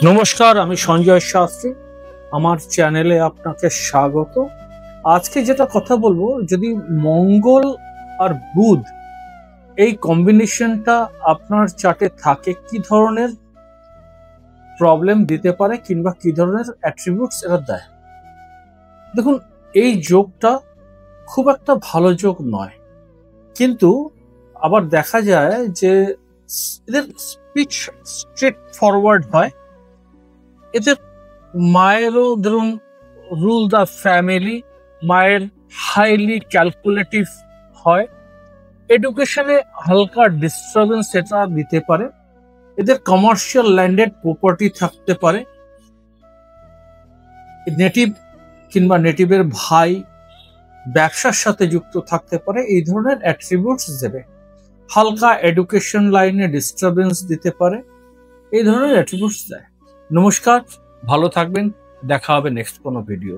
নমস্কার, আমি সঞ্জয় শাস্ত্রী। আমার চ্যানেলে আপনাকে স্বাগত। আজকে যেটা কথা বলবো, যদি মঙ্গল আর বুধ এই কম্বিনেশনটা আপনার চার্টে থাকে, কি ধরনের প্রবলেম দিতে পারে কিংবা কি ধরনের অ্যাট্রিবিউটস এরা দেয়। দেখুন, এই যোগটা খুব একটা ভালো যোগ নয়, কিন্তু আবার দেখা যায় যে এদের স্পিচ স্ট্রেট ফরওয়ার্ড হয়। এদের মায়েরও ধরুন রুল দ্য ফ্যামিলি, মায়ের হাইলি ক্যালকুলেটিভ হয়। এডুকেশনে হালকা ডিস্টারবেন্স এটা দিতে পারে। এদের কমার্শিয়াল ল্যান্ডেড প্রপার্টি থাকতে পারে। নেটিভ কিংবা নেটিভের ভাই ব্যবসার সাথে যুক্ত থাকতে পারে। এই ধরনের অ্যাট্রিবিউটস দেবে। হালকা এডুকেশন লাইনে ডিস্টারবেন্স দিতে পারে। এই ধরনের অ্যাট্রিবিউটস দেয়। নমস্কার, ভালো থাকবেন। দেখা হবে নেক্সট কোনো ভিডিও।